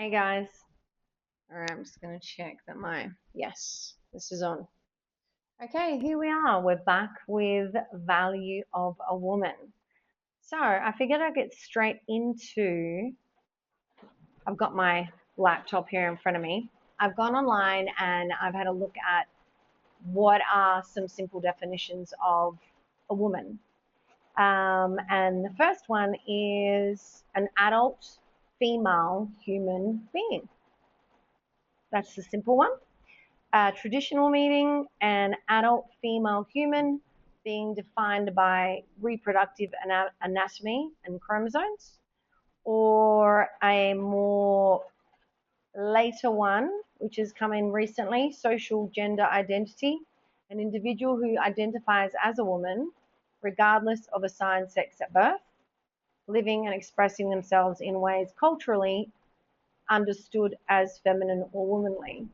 Hey guys. All right, I'm just going to check that yes, this is on. Okay, here we are. We're back with value of a woman. So I figured I'd get straight into, I've got my laptop here in front of me. I've gone online and I've had a look at what are some simple definitions of a woman. And the first one is an adult female human being. That's the simple one. Traditional meaning, an adult female human being defined by reproductive anatomy and chromosomes, or a more later one, which has come in recently, social gender identity, an individual who identifies as a woman, regardless of assigned sex at birth, living and expressing themselves in ways culturally understood as feminine or womanly.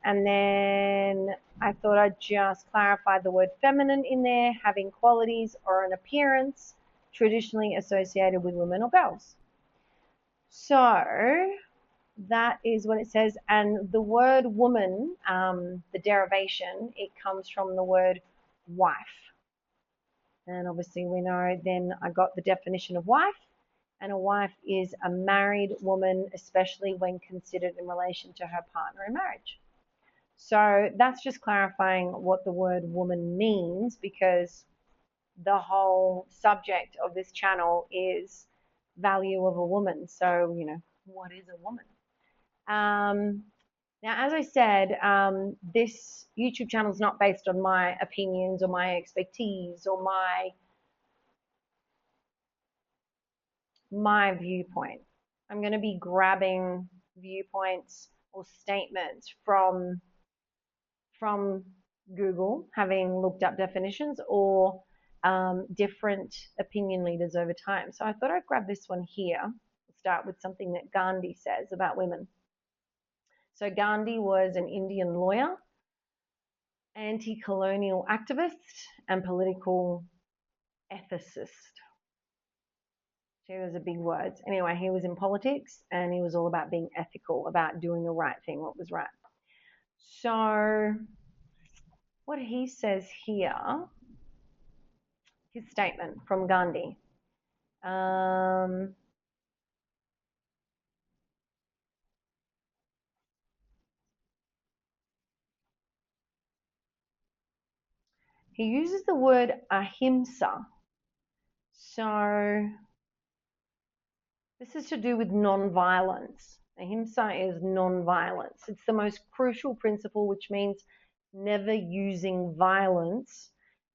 And then I thought I'd just clarify the word feminine in there, having qualities or an appearance traditionally associated with women or girls. So that is what it says. And the word woman, the derivation, it comes from the word wife. And obviously we know then I got the definition of wife. And a wife is a married woman, especially when considered in relation to her partner in marriage. So that's just clarifying what the word woman means, because the whole subject of this channel is value of a woman. So, what is a woman? Now, as I said, this YouTube channel is not based on my opinions or my expertise or my viewpoint. I'm going to be grabbing viewpoints or statements from Google, having looked up definitions, or different opinion leaders over time. So I thought I'd grab this one here. We'll start with something that Ghandi says about women. So Ghandi was an Indian lawyer, anti-colonial activist, and political ethicist. Those are big words. Anyway, he was in politics and he was all about being ethical, about doing the right thing, what was right. So what he says here, his statement from Ghandi. He uses the word ahimsa. So this is to do with non-violence. Ahimsa is non-violence. It's the most crucial principle, which means never using violence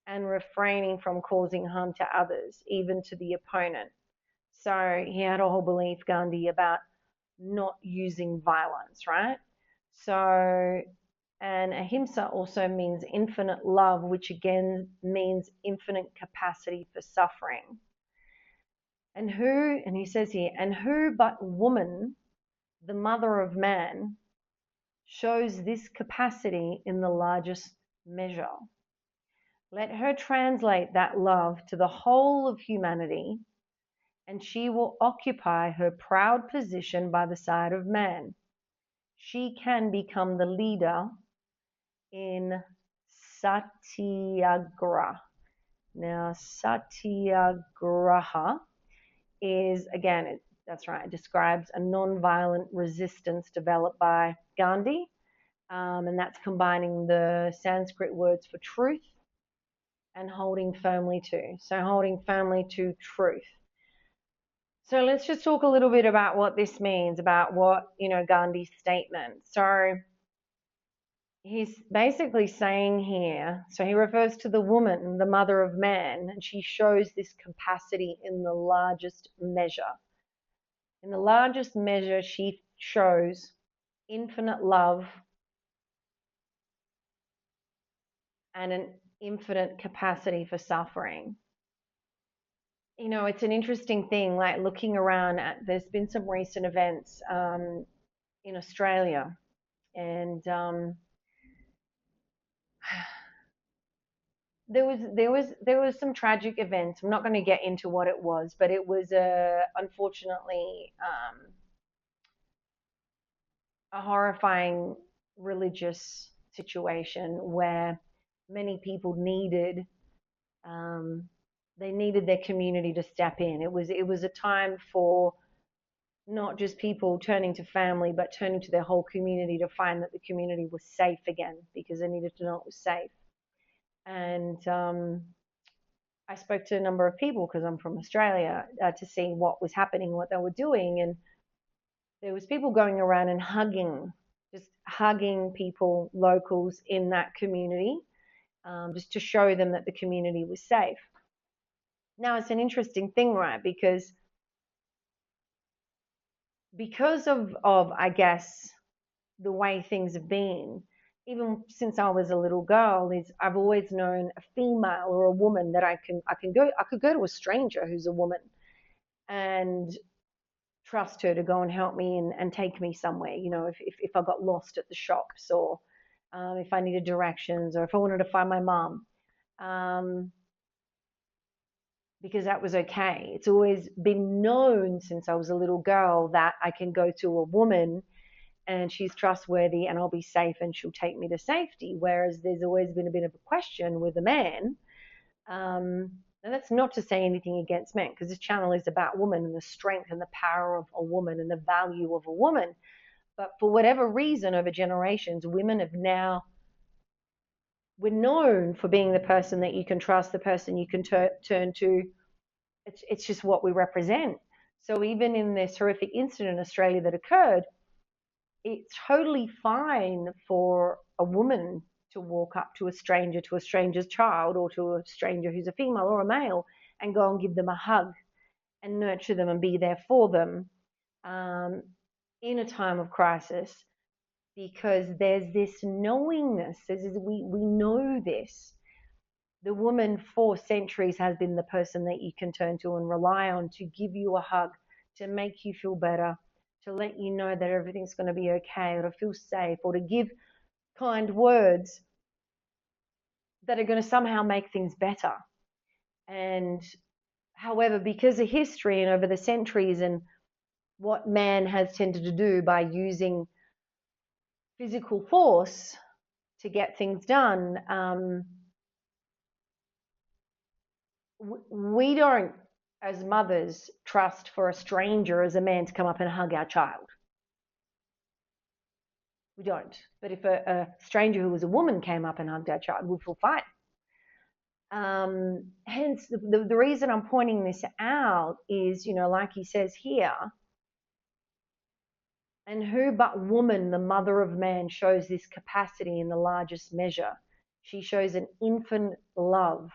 and refraining from causing harm to others, even to the opponent. So he had a whole belief, Gandhi, about not using violence, right? So, and ahimsa also means infinite love, which again means infinite capacity for suffering. And he says here, and who but woman, the mother of man, shows this capacity in the largest measure. Let her translate that love to the whole of humanity, and she will occupy her proud position by the side of man. She can become the leader in satyagraha. Now, satyagraha is, again, that's right, it describes a non-violent resistance developed by Gandhi, and that's combining the Sanskrit words for truth and holding firmly to. So holding firmly to truth. So let's just talk a little bit about what this means, about what, Gandhi's statement. So he's basically saying here, so he refers to the woman, the mother of man, and she shows this capacity in the largest measure. In the largest measure, she shows infinite love and an infinite capacity for suffering. It's an interesting thing, like looking around there's been some recent events in Australia, and there was some tragic events. I'm not going to get into what it was, but it was unfortunately a horrifying religious situation where many people needed um, they needed their community to step in. It was a time for not just people turning to family, but turning to their whole community to find that the community was safe again because they needed to know it was safe. And I spoke to a number of people because I'm from Australia to see what was happening, what they were doing, and there was people going around and hugging, just hugging people, locals in that community, just to show them that the community was safe. Now it's an interesting thing, right? Because of I guess the way things have been, even since I was a little girl, is I've always known a female or a woman that I could go to a stranger who's a woman and trust her to go and help me and take me somewhere. If I got lost at the shops, or if I needed directions, or if I wanted to find my mom, um, because that was okay. It's always been known since I was a little girl that I can go to a woman and she's trustworthy and I'll be safe and she'll take me to safety. Whereas there's always been a bit of a question with a man. And that's not to say anything against men, because this channel is about women and the strength and the power of a woman and the value of a woman. But for whatever reason, over generations, women have now, we're known for being the person that you can trust, the person you can turn to. It's just what we represent. So even in this horrific incident in Australia that occurred, it's totally fine for a woman to walk up to a stranger's child, or to a stranger who's a female or a male, and go and give them a hug and nurture them and be there for them um, in a time of crisis, because there's this knowingness. We know this. The woman for centuries has been the person that you can turn to and rely on to give you a hug, to make you feel better, to let you know that everything's going to be okay, or to feel safe, or to give kind words that are going to somehow make things better. And however, because of history and over the centuries and what man has tended to do by using physical force to get things done, we don't, as mothers, trust for a stranger as a man to come up and hug our child. We don't. But if a stranger who was a woman came up and hugged our child, we'd feel fine. Hence, the reason I'm pointing this out is, like he says here, and who but woman, the mother of man, shows this capacity in the largest measure? She shows an infinite love.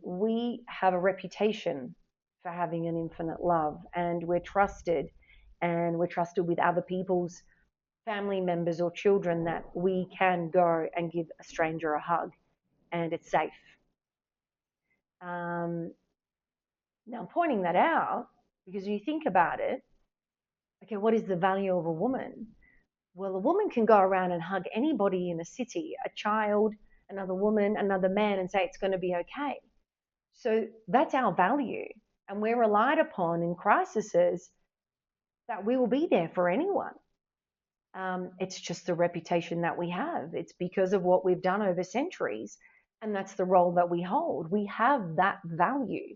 We have a reputation for having an infinite love, and we're trusted, with other people's family members or children, that we can go and give a stranger a hug and it's safe. Now, I'm pointing that out because you think about it, okay, what is the value of a woman? Well, a woman can go around and hug anybody in a city, a child, another woman, another man, and say it's going to be okay. So that's our value. And we're relied upon in crises that we will be there for anyone. It's just the reputation that we have. It's because of what we've done over centuries. And that's the role that we hold. We have that value.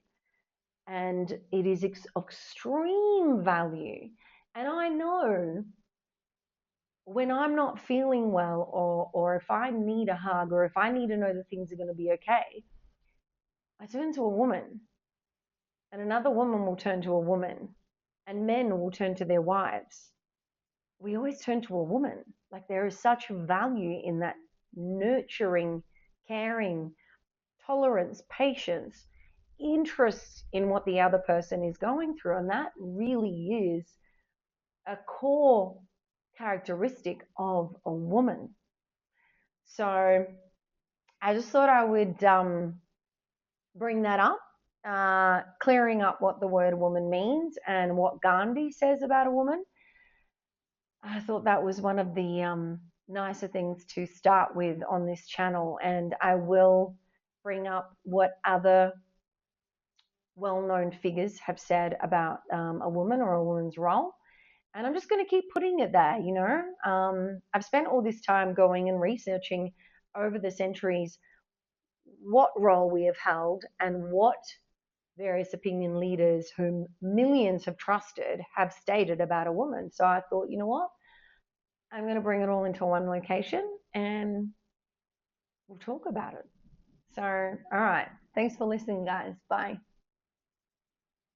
And it is extreme value. And I know when I'm not feeling well, or if I need a hug, or if I need to know that things are going to be okay, I turn to a woman, and another woman will turn to a woman, and men will turn to their wives. We always turn to a woman. Like, there is such value in that nurturing, caring, tolerance, patience, interest in what the other person is going through. And that really is a core characteristic of a woman. So I just thought I would bring that up, clearing up what the word woman means and what Ghandi says about a woman. I thought that was one of the nicer things to start with on this channel, and I will bring up what other well-known figures have said about a woman or a woman's role. And I'm just going to keep putting it there, you know. I've spent all this time going and researching over the centuries what role we have held and what various opinion leaders whom millions have trusted have stated about a woman. So I thought, you know what? I'm going to bring it all into one location and we'll talk about it. So, all right. Thanks for listening, guys. Bye.